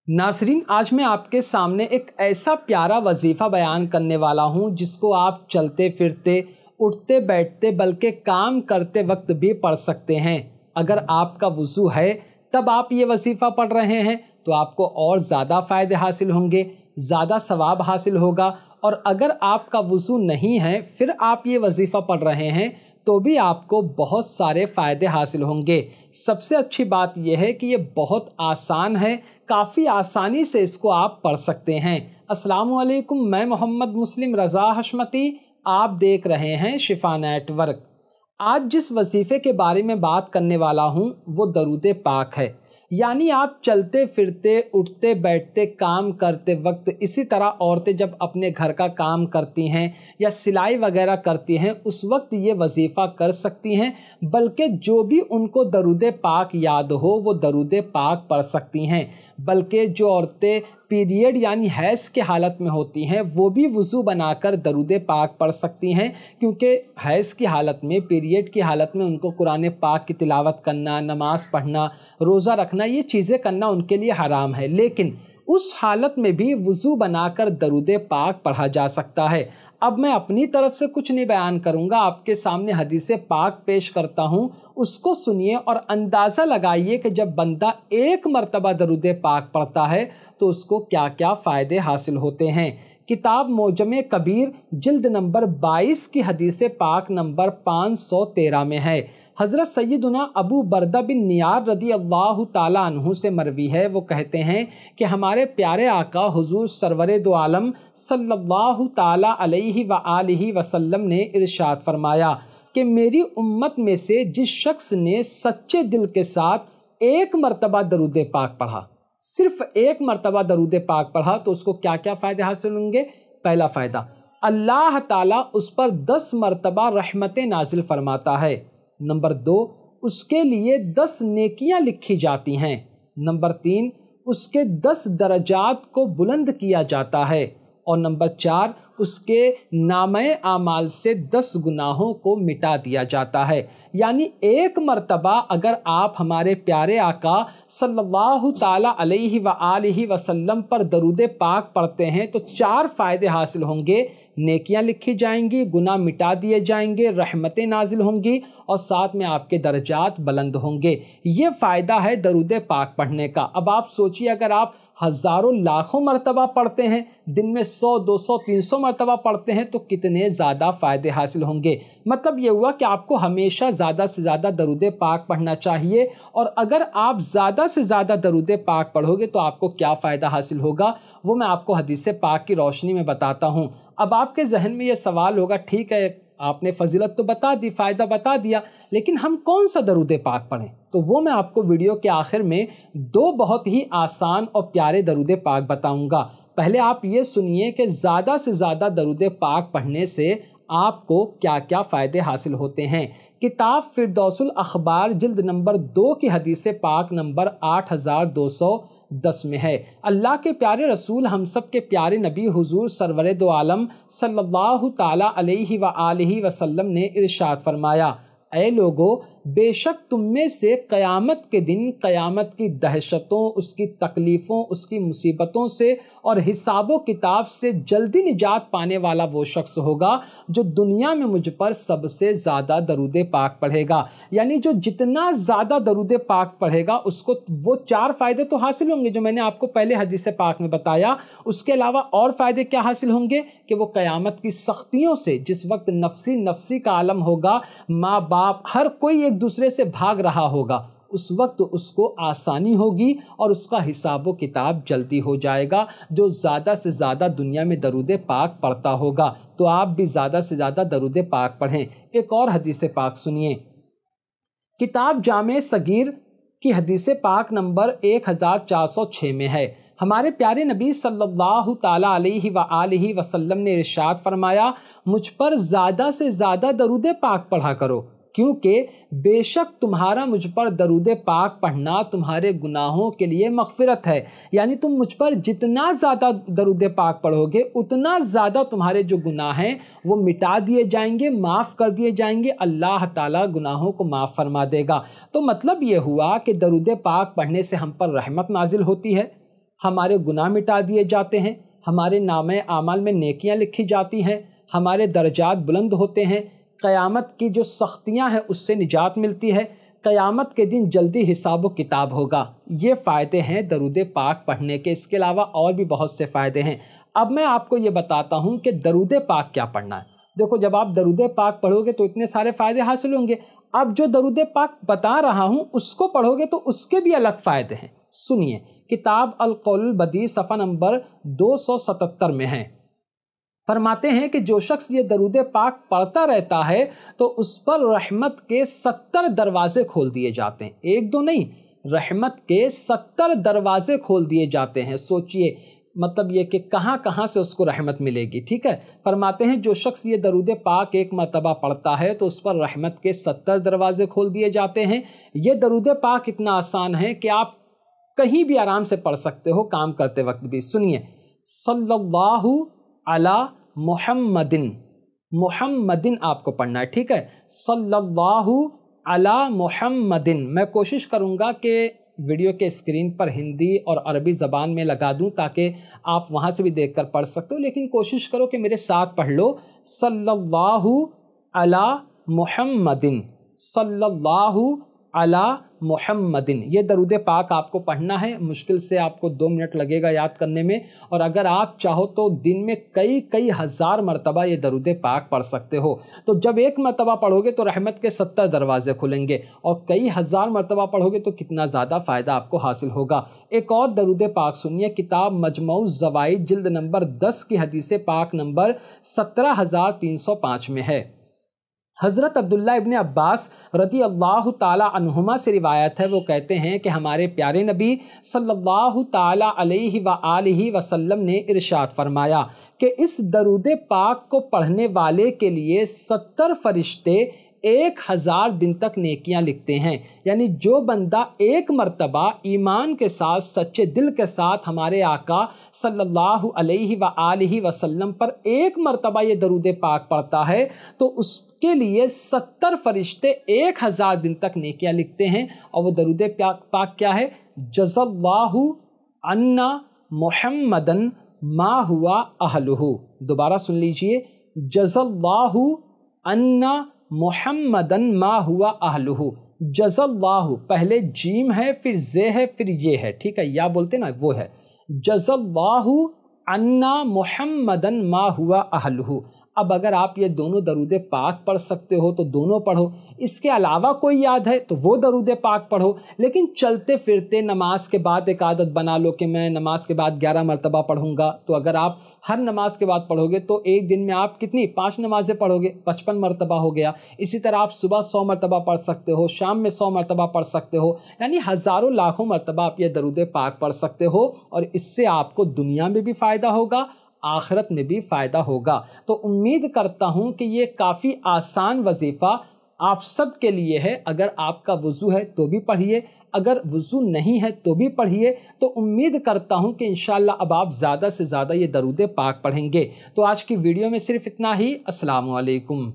नाज़रीन, आज मैं आपके सामने एक ऐसा प्यारा वजीफ़ा बयान करने वाला हूँ जिसको आप चलते फिरते, उठते बैठते बल्कि काम करते वक्त भी पढ़ सकते हैं। अगर आपका वज़ू है तब आप ये वजीफ़ा पढ़ रहे हैं तो आपको और ज़्यादा फ़ायदे हासिल होंगे, ज़्यादा सवाब हासिल होगा। और अगर आपका वज़ू नहीं है फिर आप ये वजीफ़ा पढ़ रहे हैं तो भी आपको बहुत सारे फ़ायदे हासिल होंगे। सबसे अच्छी बात यह है कि ये बहुत आसान है, काफ़ी आसानी से इसको आप पढ़ सकते हैं। अस्सलामु अलैकुम, मैं मोहम्मद मुस्लिम रज़ा हशमती, आप देख रहे हैं शिफा नेटवर्क। आज जिस वजीफ़े के बारे में बात करने वाला हूँ वो दरूद पाक है। यानी आप चलते फिरते, उठते बैठते, काम करते वक्त, इसी तरह औरतें जब अपने घर का काम करती हैं या सिलाई वगैरह करती हैं उस वक्त ये वजीफ़ा कर सकती हैं। बल्कि जो भी उनको दरूद पाक याद हो वो दरूद पाक पढ़ सकती हैं। बल्कि जो औरतें पीरियड यानी हैज़ के हालत में होती हैं वो भी वज़ू बनाकर दरूद पाक पढ़ सकती हैं, क्योंकि हैज़ की हालत में, पीरियड की हालत में उनको कुरान पाक की तिलावत करना, नमाज़ पढ़ना, रोज़ा रखना, ये चीज़ें करना उनके लिए हराम है। लेकिन उस हालत में भी वज़ू बनाकर दरूद पाक पढ़ा जा सकता है। अब मैं अपनी तरफ से कुछ नहीं बयान करूँगा, आपके सामने हदीस पाक पेश करता हूँ, उसको सुनिए और अंदाज़ा लगाइए कि जब बंदा एक मरतबा दरूद पाक पढ़ता है तो उसको क्या क्या फ़ायदे हासिल होते हैं। किताब मोजमे कबीर जिल्द नंबर 22 की हदीस पाक नंबर 513 में है। हज़रत सैयदुना अबू बरदा बिन नियार रदी अल्लाह ताला अन्हु से मरवी है। वो कहते हैं कि हमारे प्यारे आका हुजूर सरवरे दो आलम सल्लल्लाहु ताला अलैहि व आलिहि वसल्लम ने इरशाद फरमाया कि मेरी उम्मत में से जिस शख्स ने सच्चे दिल के साथ एक मरतबा दरूद पाक पढ़ा, सिर्फ एक मरतबा दरूद पाक पढ़ा, तो उसको क्या क्या फ़ायदे हासिल होंगे। पहला फ़ायदा, अल्लाह ताला उस पर 10 मरतबा रहमतें नाजिल फरमाता है। नंबर 2, उसके लिए 10 नेकियां लिखी जाती हैं। नंबर 3, उसके 10 दरजात को बुलंद किया जाता है। और नंबर 4, उसके नामे आमाल से 10 गुनाहों को मिटा दिया जाता है। यानी एक मरतबा अगर आप हमारे प्यारे आका सल्लल्लाहु ताला अलैहि व आलिहि वसल्लम पर दरूद पाक पढ़ते हैं तो 4 फ़ायदे हासिल होंगे। नेकियां लिखी जाएंगी, गुनाह मिटा दिए जाएंगे, रहमतें नाजिल होंगी और साथ में आपके दर्जात बुलंद होंगे। ये फ़ायदा है दरूद पाक पढ़ने का। अब आप सोचिए, अगर आप हज़ारों लाखों मरतबा पढ़ते हैं, दिन में 100, 200, 300 मरतबा पढ़ते हैं तो कितने ज़्यादा फ़ायदे हासिल होंगे। मतलब ये हुआ कि आपको हमेशा ज़्यादा से ज़्यादा दरूद पाक पढ़ना चाहिए। और अगर आप ज़्यादा से ज़्यादा दरूद पाक पढ़ोगे तो आपको क्या फ़ायदा हासिल होगा वो मैं आपको हदीस पाक की रोशनी में बताता हूँ। अब आपके जहन में ये सवाल होगा, ठीक है आपने फजीलत तो बता दी, फ़ायदा बता दिया, लेकिन हम कौन सा दरूद पाक पढ़ें? तो वो मैं आपको वीडियो के आखिर में 2 बहुत ही आसान और प्यारे दरूद पाक बताऊंगा। पहले आप ये सुनिए कि ज़्यादा से ज़्यादा दरूद पाक पढ़ने से आपको क्या क्या फ़ायदे हासिल होते हैं। किताब फिरदौसुल अखबार जिल्द नंबर 2 की हदीस पाक नंबर 8210 में है। अल्लाह के प्यारे रसूल, हम सब के प्यारे नबी हुजूर सरवरे दो आलम सल्लल्लाहु ताला अलैहि व आलिहि वसल्लम ने इरशाद फरमाया, ऐ लोगो, बेशक तुम में से क़यामत के दिन क़यामत की दहशतों, उसकी तकलीफ़ों, उसकी मुसीबतों से और हिसाबो किताब से जल्दी निजात पाने वाला वो शख्स होगा जो दुनिया में मुझ पर सबसे ज़्यादा दरूद पाक पढ़ेगा। यानी जो जितना ज़्यादा दरूद पाक पढ़ेगा उसको वो 4 फ़ायदे तो हासिल होंगे जो मैंने आपको पहले हदीस पाक में बताया। उसके अलावा और फ़ायदे क्या हासिल होंगे कि वो क़यामत की सख्तियों से, जिस वक्त नफसी नफसी का आलम होगा, माँ बाप हर कोई एक दूसरे से भाग रहा होगा, उस वक्त उसको आसानी होगी और उसका हिसाब व किताब जल्दी हो जाएगा, जो ज़्यादा से ज़्यादा दुनिया में दरूद पाक पढ़ता होगा। तो आप भी ज़्यादा से ज़्यादा दरूद पाक पढ़ें। एक और हदीस पाक सुनिए, किताब जामे सगीर की हदीस पाक नंबर 1406 में है। हमारे प्यारे नबी सल्लल्लाहु ताला अलैहि व आलिहि वसल्लम ने इरशाद फरमाया, मुझ पर ज़्यादा से ज़्यादा दरूद पाक पढ़ा करो, क्योंकि बेशक तुम्हारा मुझ पर दरूद पाक पढ़ना तुम्हारे गुनाहों के लिए मग़फ़िरत है। यानी तुम मुझ पर जितना ज़्यादा दरूद पाक पढ़ोगे उतना ज़्यादा तुम्हारे जो गुनाह हैं वो मिटा दिए जाएंगे, माफ़ कर दिए जाएंगे। अल्लाह ताला गुनाहों को माफ़ फरमा देगा। तो मतलब ये हुआ कि दरूद पाक पढ़ने से हम पर रहमत नाजिल होती है, हमारे गुनाह मिटा दिए जाते हैं, हमारे नामे आमाल में नेकियां लिखी जाती हैं, हमारे दर्जात बुलंद होते हैं, क़यामत की जो सख्तियां हैं उससे निजात मिलती है, क़यामत के दिन जल्दी हिसाब व किताब होगा। ये फ़ायदे हैं दरूद पाक पढ़ने के। इसके अलावा और भी बहुत से फ़ायदे हैं। अब मैं आपको ये बताता हूँ कि दरूद पाक क्या पढ़ना है। देखो, जब आप दरूद पाक पढ़ोगे तो इतने सारे फ़ायदे हासिल होंगे। अब जो दरूद पाक बता रहा हूँ उसको पढ़ोगे तो उसके भी अलग फ़ायदे हैं। सुनिए, किताब अल कौलुल बदी सफ़ा नंबर 277 में है। फरमाते हैं कि जो शख्स ये दरूद पाक पढ़ता रहता है तो उस पर रहमत के 70 दरवाजे खोल दिए जाते हैं। एक दो नहीं, रहमत के 70 दरवाजे खोल दिए जाते हैं। सोचिए, मतलब ये कि कहाँ कहाँ से उसको रहमत मिलेगी। ठीक है, फरमाते हैं जो शख्स ये दरूद पाक एक मरतबा पढ़ता है तो उस पर रहमत के 70 दरवाजे खोल दिए जाते हैं। ये दरूद पाक इतना आसान है कि आप कहीं भी आराम से पढ़ सकते हो, काम करते वक्त भी। सुनिए, सल्लल्लाहु अला मुहम्मदिन, मुहम्मदिन आपको पढ़ना है। ठीक है, सल्लल्लाहु अला मुहम्मदिन। मैं कोशिश करूँगा कि वीडियो के स्क्रीन पर हिंदी और अरबी ज़बान में लगा दूं ताकि आप वहाँ से भी देखकर पढ़ सकते हो, लेकिन कोशिश करो कि मेरे साथ पढ़ लो। सल्लल्लाहु अला मुहम्मदिन, सल्लल्लाहु अला मुहम्मदिन। ये दरूद पाक आपको पढ़ना है। मुश्किल से आपको 2 मिनट लगेगा याद करने में, और अगर आप चाहो तो दिन में कई हज़ार मरतबा ये दरूद पाक पढ़ सकते हो। तो जब एक मरतबा पढ़ोगे तो रहमत के 70 दरवाजे खुलेंगे, और कई हज़ार मरतबा पढ़ोगे तो कितना ज़्यादा फ़ायदा आपको हासिल होगा। एक और दरूद पाक सुनिए, किताब मजमऊ ज़वाइद जिल्द नंबर 10 की हदीस पाक नंबर 17305 में है। हज़रत अब्दुल्ला इब्न अब्बास रदी अल्लाह ताला अन्हुमा से रिवायत है। वो कहते हैं कि हमारे प्यारे नबी सल्लल्लाहु ताला अलैहि व आलिहि वसल्लम ने इरशाद फरमाया कि इस दरूद पाक को पढ़ने वाले के लिए 70 फरिश्ते 1000 दिन तक नेकियां लिखते हैं। यानी जो बंदा एक मरतबा ईमान के साथ, सच्चे दिल के साथ हमारे आका सल्लल्लाहु अलैहि व आलिहि वसल्लम पर एक मरतबा ये दरूद पाक पढ़ता है तो उसके लिए 70 फरिश्ते 1000 दिन तक नेकियां लिखते हैं। और वो दरूद पाक क्या है? जज़ल्लाहु अन्ना मुहम्मदन मा हुआ अहलुहु। दोबारा सुन लीजिए, जज़ल्लाहु अन्ना मुहम्मदन मा हुआ अहलुहु। जज़ल्लाहु, पहले जीम है, फिर जे है, फिर ये है। ठीक है, या बोलते ना, वो है जज़ल्लाहु अन्ना मुहम्मदन मा हुआ अहलुहु। अब अगर आप ये दोनों दरूद पाक पढ़ सकते हो तो दोनों पढ़ो। इसके अलावा कोई याद है तो वो दरूद पाक पढ़ो। लेकिन चलते फिरते नमाज के बाद एक आदत बना लो कि मैं नमाज के बाद 11 मरतबा पढ़ूंगा। तो अगर आप हर नमाज के बाद पढ़ोगे तो एक दिन में आप कितनी 5 नमाजें पढ़ोगे, 55 मरतबा हो गया। इसी तरह आप सुबह 100 मरतबा पढ़ सकते हो, शाम में 100 मरतबा पढ़ सकते हो। यानी हज़ारों लाखों मरतबा आप ये दरूद पाक पढ़ सकते हो, और इससे आपको दुनिया में भी फ़ायदा होगा, आखिरत में भी फ़ायदा होगा। तो उम्मीद करता हूँ कि ये काफ़ी आसान वजीफ़ा आप सब के लिए है। अगर आपका वज़ू है तो भी पढ़िए, अगर वज़ू नहीं है तो भी पढ़िए। तो उम्मीद करता हूँ कि इंशाअल्लाह अब आप ज़्यादा से ज़्यादा ये दरूद पाक पढ़ेंगे। तो आज की वीडियो में सिर्फ इतना ही। अस्सलामु अलैकुम।